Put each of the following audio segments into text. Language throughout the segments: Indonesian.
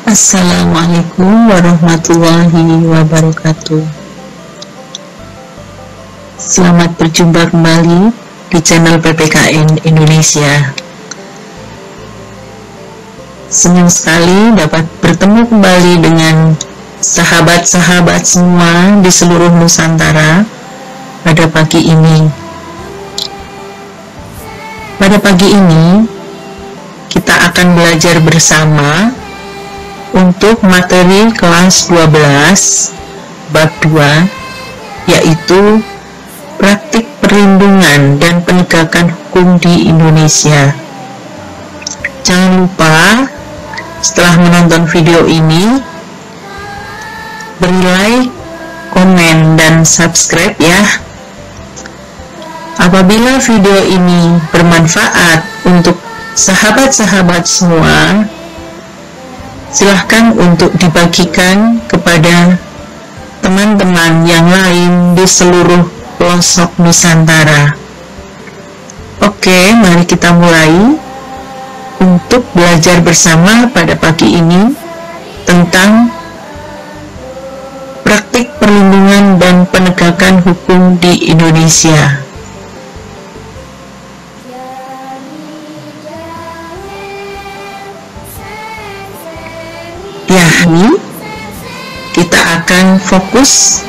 Assalamualaikum warahmatullahi wabarakatuh. Selamat berjumpa kembali di channel PPKN Indonesia. Senang sekali dapat bertemu kembali dengan sahabat-sahabat semua di seluruh Nusantara pada pagi ini. Pada pagi ini kita akan belajar bersama untuk materi kelas 12 bab 2, yaitu praktik perlindungan dan penegakan hukum di Indonesia. Jangan lupa setelah menonton video ini beri like, komen, dan subscribe ya. Apabila video ini bermanfaat untuk sahabat-sahabat semua, silahkan untuk dibagikan kepada teman-teman yang lain di seluruh pelosok Nusantara. Oke, mari kita mulai untuk belajar bersama pada pagi ini tentang praktik perlindungan dan penegakan hukum di Indonesia. Ini kita akan fokus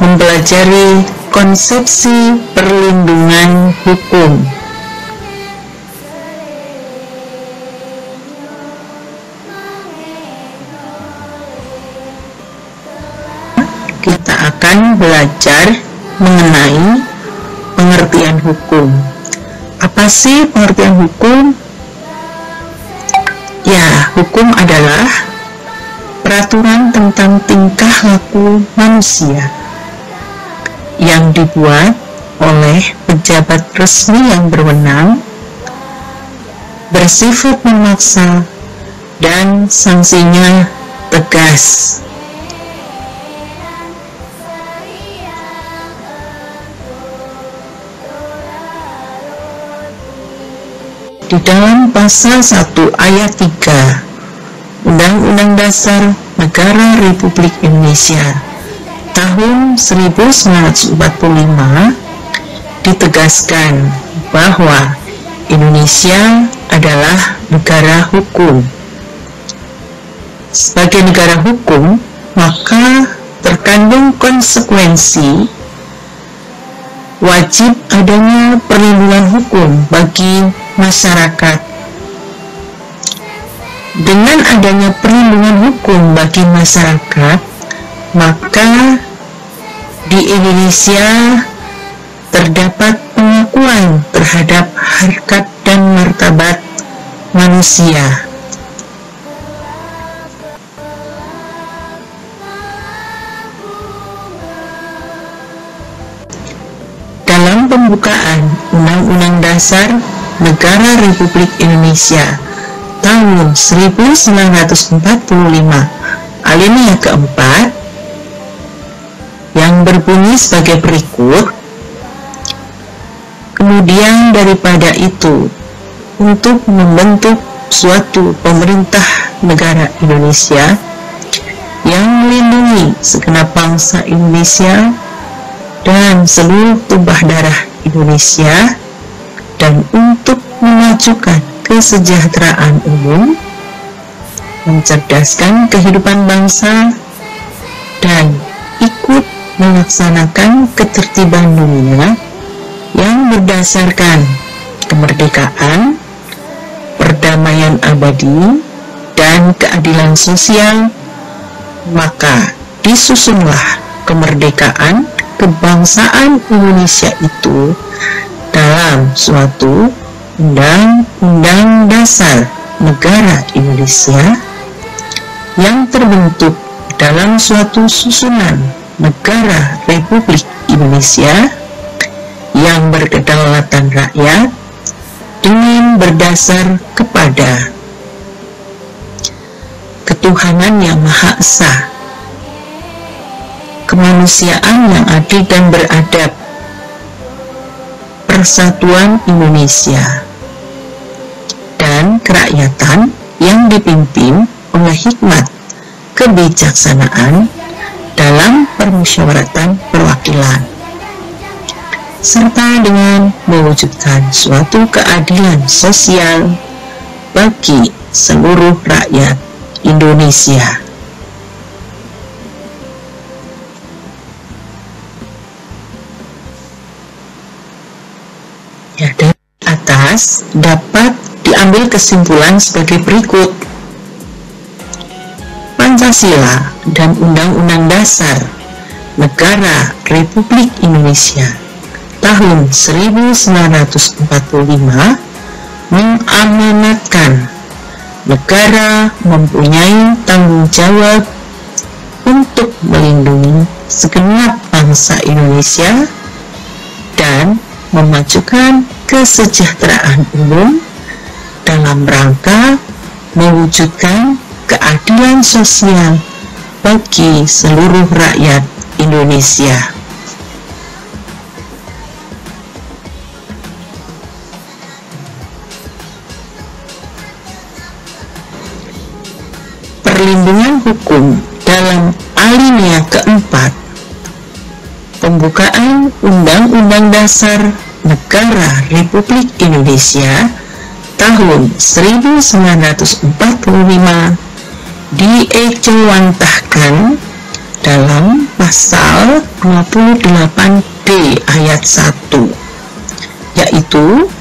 mempelajari konsepsi perlindungan hukum. Kita akan belajar mengenai pengertian hukum. Apa sih pengertian hukum? Ya, hukum adalah peraturan tentang tingkah laku manusia yang dibuat oleh pejabat resmi yang berwenang, bersifat memaksa, dan sanksinya tegas. Di dalam pasal 1 ayat 3 Undang-Undang Dasar Negara Republik Indonesia tahun 1945 ditegaskan bahwa Indonesia adalah negara hukum. Sebagai negara hukum, maka terkandung konsekuensi wajib adanya perlindungan hukum bagi masyarakat. Dengan adanya perlindungan hukum bagi masyarakat, maka di Indonesia terdapat pengakuan terhadap harkat dan martabat manusia. Dalam pembukaan Undang-Undang Dasar Negara Republik Indonesia tahun 1945 alinea keempat yang berbunyi sebagai berikut. Kemudian daripada itu, untuk membentuk suatu pemerintah negara Indonesia yang melindungi segenap bangsa Indonesia dan seluruh tumpah darah Indonesia, dan untuk memajukan kesejahteraan umum, mencerdaskan kehidupan bangsa, dan ikut melaksanakan ketertiban dunia yang berdasarkan kemerdekaan, perdamaian abadi, dan keadilan sosial, maka disusunlah kemerdekaan kebangsaan Indonesia itu dalam suatu Undang-Undang Dasar Negara Indonesia yang terbentuk dalam suatu susunan Negara Republik Indonesia yang berkedaulatan rakyat dengan berdasar kepada ketuhanan yang Maha Esa, kemanusiaan yang adil dan beradab, persatuan Indonesia, dan kerakyatan yang dipimpin oleh hikmat kebijaksanaan dalam permusyawaratan perwakilan, serta dengan mewujudkan suatu keadilan sosial bagi seluruh rakyat Indonesia. Ya, dari atas dapat diambil kesimpulan sebagai berikut. Pancasila dan Undang-Undang Dasar Negara Republik Indonesia tahun 1945 mengamanatkan negara mempunyai tanggung jawab untuk melindungi segenap bangsa Indonesia dan memajukan kesejahteraan umum dalam rangka mewujudkan keadilan sosial bagi seluruh rakyat Indonesia. Perlindungan hukum dalam alinea keempat pembukaan Undang-Undang Dasar Negara Republik Indonesia tahun 1945 diejawantahkan dalam pasal 28D ayat 1, yaitu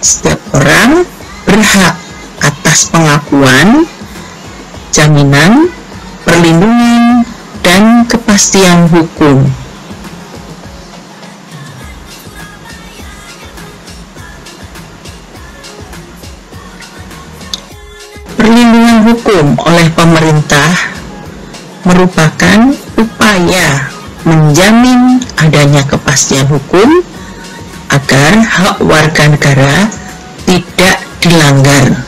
setiap orang berhak atas pengakuan, jaminan, perlindungan, dan kepastian hukum. Perlindungan hukum oleh pemerintah merupakan upaya menjamin adanya kepastian hukum agar hak warga negara tidak dilanggar.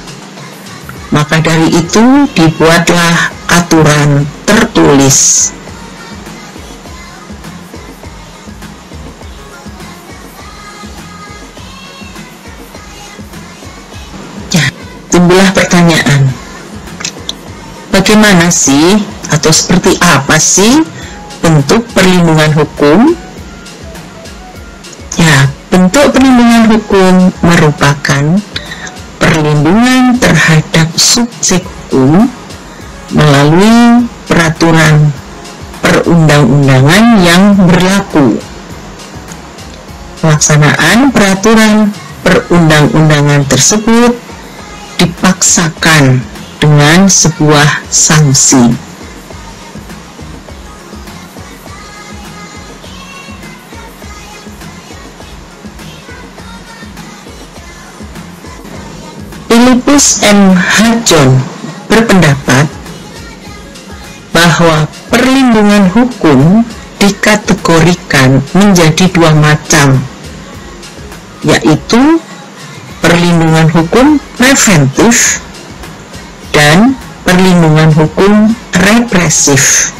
Maka dari itu dibuatlah aturan tertulis. Timbullah pertanyaan, bagaimana sih atau seperti apa sih bentuk perlindungan hukum? Ya, bentuk perlindungan hukum merupakan perlindungan terhadap subjek hukum melalui peraturan perundang-undangan yang berlaku. Pelaksanaan peraturan perundang-undangan tersebut dipaksakan dengan sebuah sanksi. Philippus M. Hadjon berpendapat bahwa perlindungan hukum dikategorikan menjadi dua macam, yaitu perlindungan hukum preventif dan perlindungan hukum represif.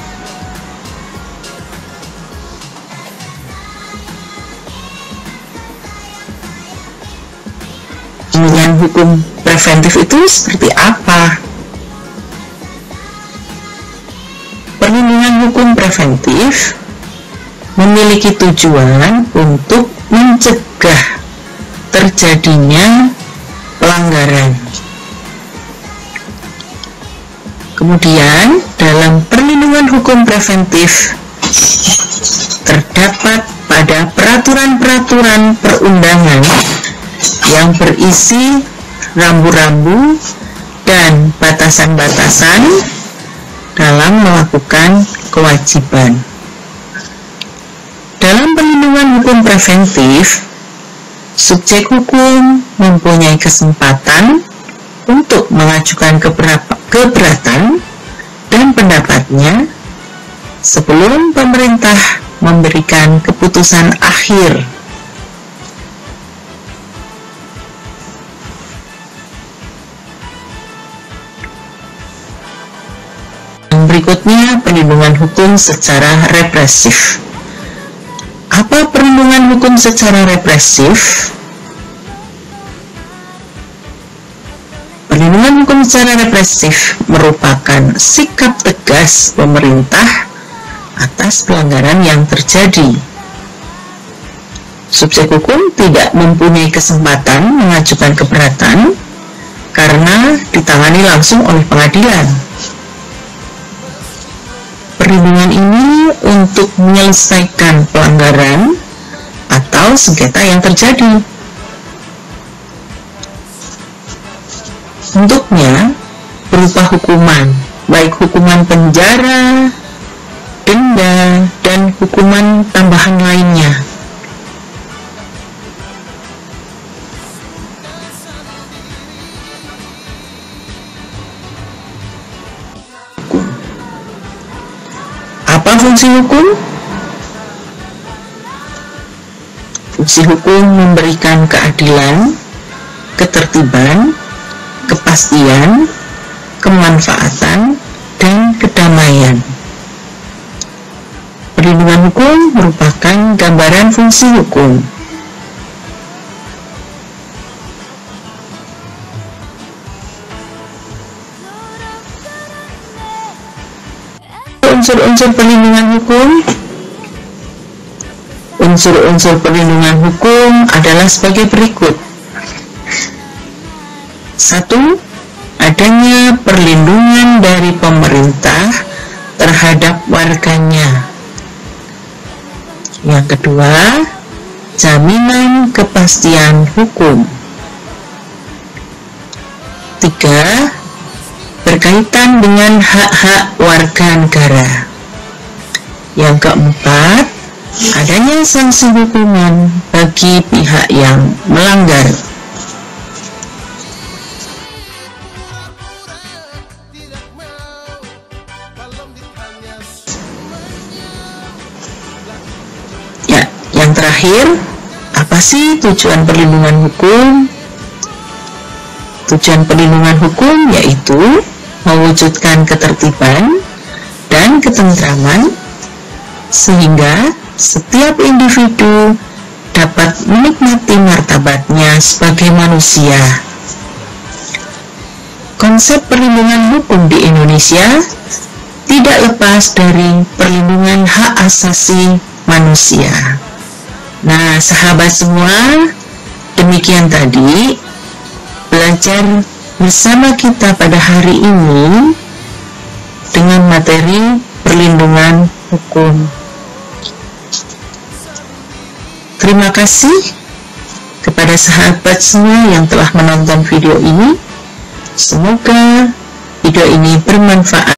Perlindungan hukum preventif itu seperti apa? Perlindungan hukum preventif memiliki tujuan untuk mencegah terjadinya pelanggaran. Kemudian dalam perlindungan hukum preventif terdapat pada peraturan-peraturan perundangan yang berisi rambu-rambu dan batasan-batasan dalam melakukan kewajiban. Dalam perlindungan hukum preventif, subjek hukum mempunyai kesempatan untuk mengajukan keberatan dan pendapatnya sebelum pemerintah memberikan keputusan akhir. Berikutnya, perlindungan hukum secara represif. Apa perlindungan hukum secara represif? Perlindungan hukum Tindakan secara represif merupakan sikap tegas pemerintah atas pelanggaran yang terjadi. Subjek hukum tidak mempunyai kesempatan mengajukan keberatan karena ditangani langsung oleh pengadilan. Perlindungan ini untuk menyelesaikan pelanggaran atau sengketa yang terjadi. Bentuknya berupa hukuman, baik hukuman penjara, denda, dan hukuman tambahan lainnya. Apa fungsi hukum? Fungsi hukum memberikan keadilan, ketertiban, kepastian, kemanfaatan, dan kedamaian. Perlindungan hukum merupakan gambaran fungsi hukum. Unsur-unsur perlindungan hukum. Unsur-unsur perlindungan hukum adalah sebagai berikut. 1. Adanya perlindungan dari pemerintah terhadap warganya. Yang kedua, jaminan kepastian hukum. 3. Berkaitan dengan hak-hak warga negara. Yang keempat, adanya sanksi hukuman bagi pihak yang melanggar. Yang terakhir, apa sih tujuan perlindungan hukum? Tujuan perlindungan hukum yaitu mewujudkan ketertiban dan ketentraman sehingga setiap individu dapat menikmati martabatnya sebagai manusia. Konsep perlindungan hukum di Indonesia tidak lepas dari perlindungan hak asasi manusia. Nah, sahabat semua, demikian tadi belajar bersama kita pada hari ini dengan materi perlindungan hukum. Terima kasih kepada sahabat semua yang telah menonton video ini. Semoga video ini bermanfaat.